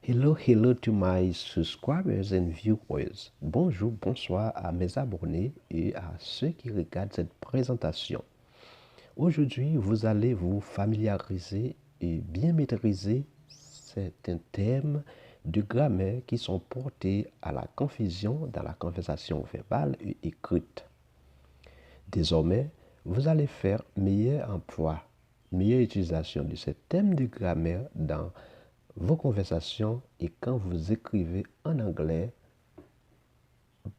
Hello to my subscribers and viewers. Bonjour, bonsoir à mes abonnés et à ceux qui regardent cette présentation. Aujourd'hui, vous allez vous familiariser et bien maîtriser certains thèmes de grammaire qui sont portés à la confusion dans la conversation verbale et écrite. Désormais, vous allez faire meilleur emploi, meilleure utilisation de ces thèmes de grammaire dans vos conversations et quand vous écrivez en anglais.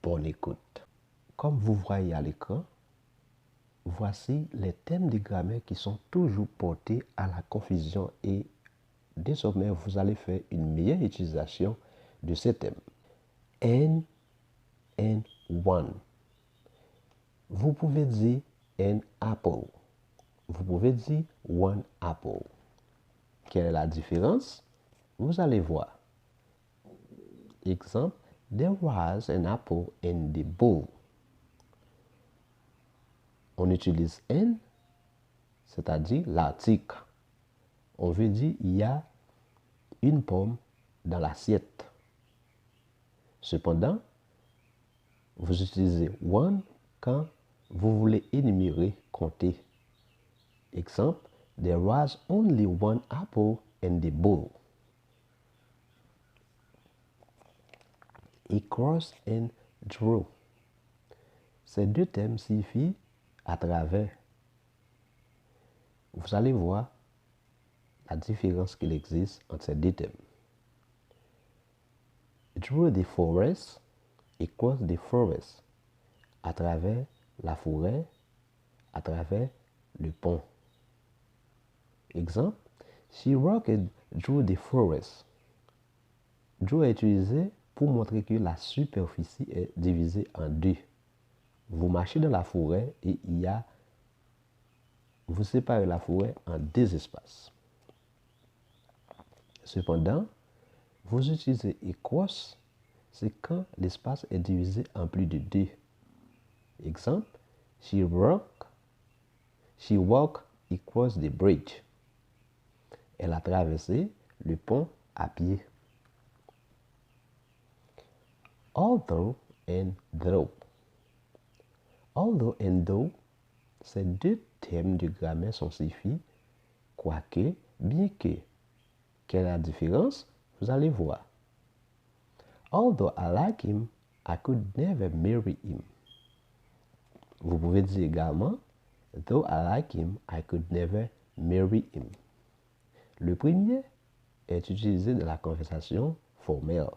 Bonne écoute. Comme vous voyez à l'écran, voici les thèmes de grammaire qui sont toujours portés à la confusion et désormais vous allez faire une meilleure utilisation de ces thèmes. An and one. Vous pouvez dire an apple. Vous pouvez dire one apple. Quelle est la différence? Vous allez voir. Exemple, there was an apple in the bowl. On utilise an, c'est-à-dire l'article. On veut dire il y a une pomme dans l'assiette. Cependant, vous utilisez one quand vous voulez énumérer, compter. Exemple, there was only one apple in the bowl. He crossed and drew. Ces deux thèmes signifient à travers. Vous allez voir la différence qu'il existe entre ces deux thèmes. Through the forest, he crossed the forest. À travers la forêt, à travers le pont. Exemple, she walked through the forest. Through est utilisé pour montrer que la superficie est divisée en deux. Vous marchez dans la forêt et vous séparez la forêt en deux espaces. Cependant, vous utilisez across, c'est quand l'espace est divisé en plus de deux. Exemple, she walked across the bridge. Elle a traversé le pont à pied. Although and though. Although and though, ces deux thèmes de grammaire sont signifiés quoique, bien que. Quelle est la différence? Vous allez voir. Although I like him, I could never marry him. Vous pouvez dire également, though I like him, I could never marry him. Le premier est utilisé dans la conversation formelle,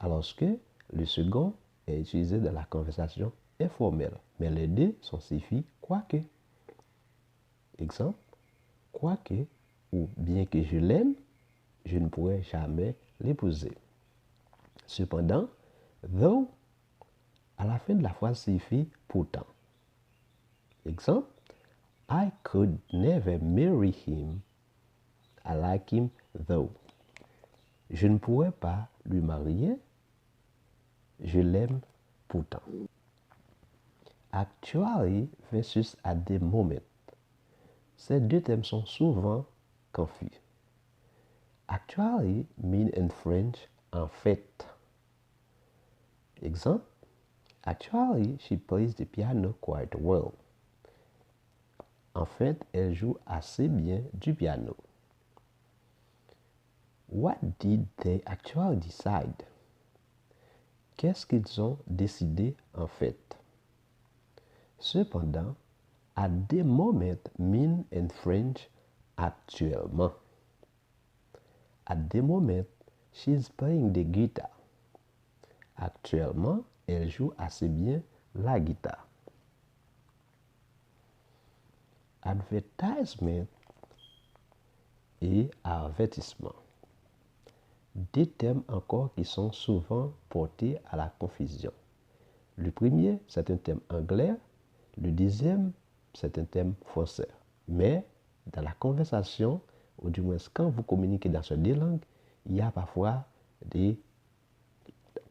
alors que le second est utilisé dans la conversation informelle. Mais les deux sont signifiés quoique. Exemple, quoique ou bien que je l'aime, je ne pourrai jamais l'épouser. Cependant, though, à la fin de la phrase signifie pourtant. Exemple, I could never marry him. I like him though. Je ne pourrais pas lui marier. Je l'aime pourtant. Actually versus at the moment. Ces deux thèmes sont souvent confus. Actually mean in French en fait. Exemple, actually she plays the piano quite well. En fait, elle joue assez bien du piano. What did they actually decide? Qu'est-ce qu'ils ont décidé en fait? Cependant, at the moment mean in French actuellement. At the moment, she's playing the guitar. Actuellement, elle joue assez bien la guitare. Advertisement et avertissement. Deux thèmes encore qui sont souvent portés à la confusion. Le premier, c'est un thème anglais. Le deuxième, c'est un thème français. Mais dans la conversation, ou du moins quand vous communiquez dans ces deux langues, il y a parfois des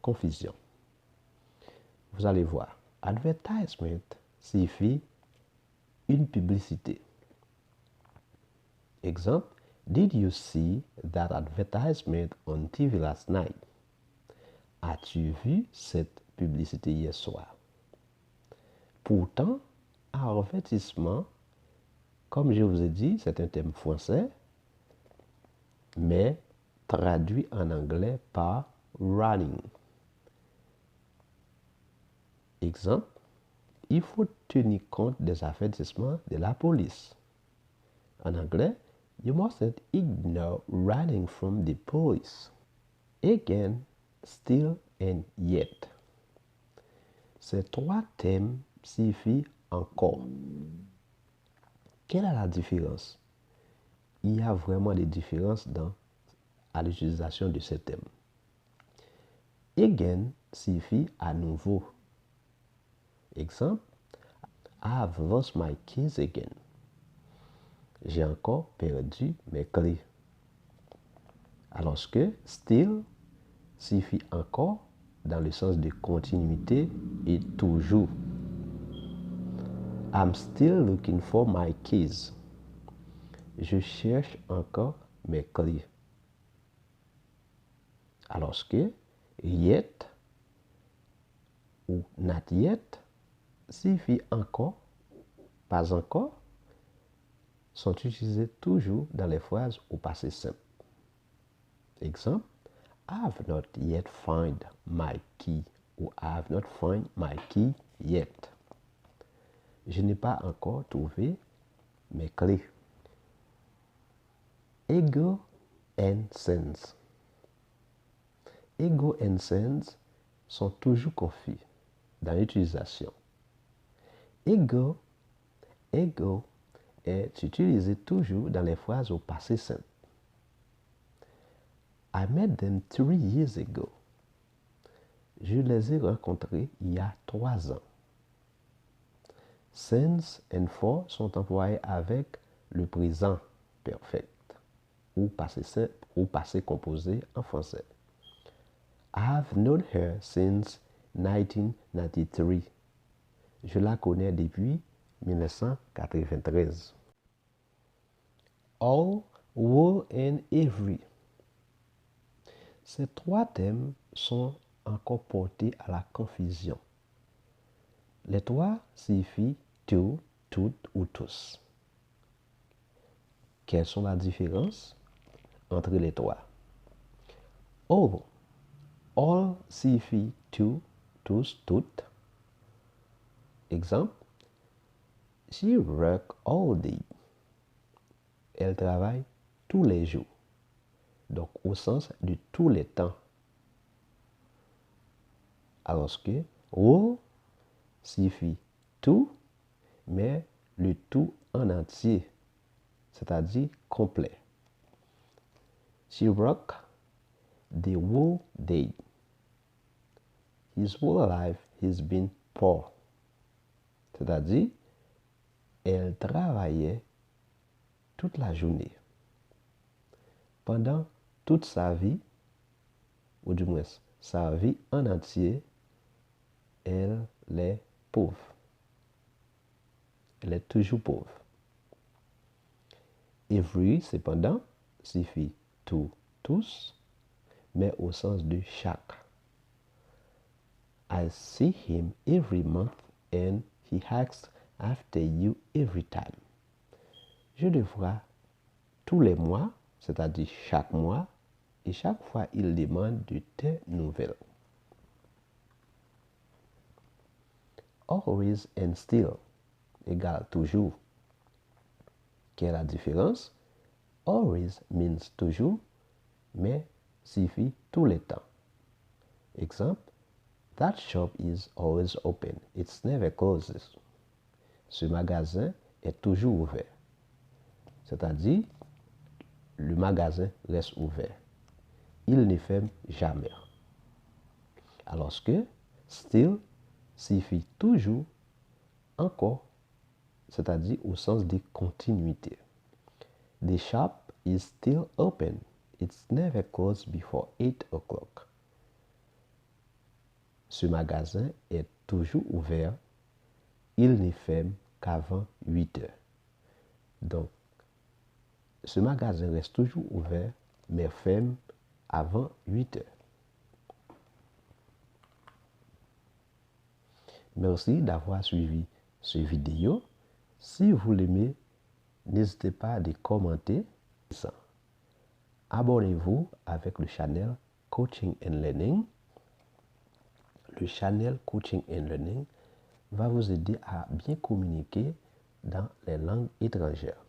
confusions. Vous allez voir. Advertisement signifie une publicité. Exemple, did you see that advertisement on TV last night? As-tu vu cette publicité hier soir? Pourtant, avertissement, comme je vous ai dit, c'est un terme français, mais traduit en anglais par warning. Exemple, il faut tenir compte des avertissements de la police. En anglais, you mustn't ignore warning from the police. Again, still and yet. Ces trois thèmes signifient encore. Quelle est la différence? Il y a vraiment des différences à l'utilisation de ces thèmes. Again signifie à nouveau. Exemple, I have lost my keys again. J'ai encore perdu mes clés. Alors que still signifie encore dans le sens de continuité et toujours. I'm still looking for my keys. Je cherche encore mes clés. Alors que yet ou not yet signifie encore, pas encore, sont utilisés toujours dans les phrases au passé simple. Exemple, I have not yet found my key ou I have not found my key yet. Je n'ai pas encore trouvé mes clés. Ego and sense. Ego and sense sont toujours confus dans l'utilisation. Ego est utilisé toujours dans les phrases au passé simple. I met them 3 years ago. Je les ai rencontrés il y a 3 ans. Since and for sont employés avec le présent perfect ou passé simple ou passé composé en français. I have known her since 1993. Je la connais depuis 1993. All, will and every. Ces trois thèmes sont encore portés à la confusion. Les trois signifient tout, toutes ou tous. Quelles sont les différences entre les trois? All signifie tout, tous, toutes. Exemple, she works all day. Elle travaille tous les jours. Donc, au sens de tous les temps. Alors que all signifie tout, mais le tout en entier, c'est-à-dire complet. She works the whole day. His whole life has been poor. C'est-à-dire, elle travaillait toute la journée. Pendant toute sa vie, ou du moins sa vie en entier, elle est pauvre. Elle est toujours pauvre. Every, cependant, signifie tout, tous, mais au sens de chaque. I see him every month and he asks after you every time. Je le vois tous les mois, c'est-à-dire chaque mois, et chaque fois il demande de tes nouvelles. Always and still égale toujours. Quelle est la différence? Always means toujours, mais signifie tous les temps. Exemple, that shop is always open. It never closes. Ce magasin est toujours ouvert. C'est-à-dire, le magasin reste ouvert. Il ne ferme jamais. Alors que still signifie toujours, encore, c'est-à-dire au sens de continuité. The shop is still open. It's never closed before 8 o'clock. Ce magasin est toujours ouvert. Il ne ferme qu'avant 8 heures. Donc, ce magasin reste toujours ouvert mais ferme avant 8 heures. Merci d'avoir suivi cette vidéo. Si vous l'aimez, n'hésitez pas à commenter. Abonnez-vous avec le channel Coaching and Learning. Le channel Coaching and Learning va vous aider à bien communiquer dans les langues étrangères.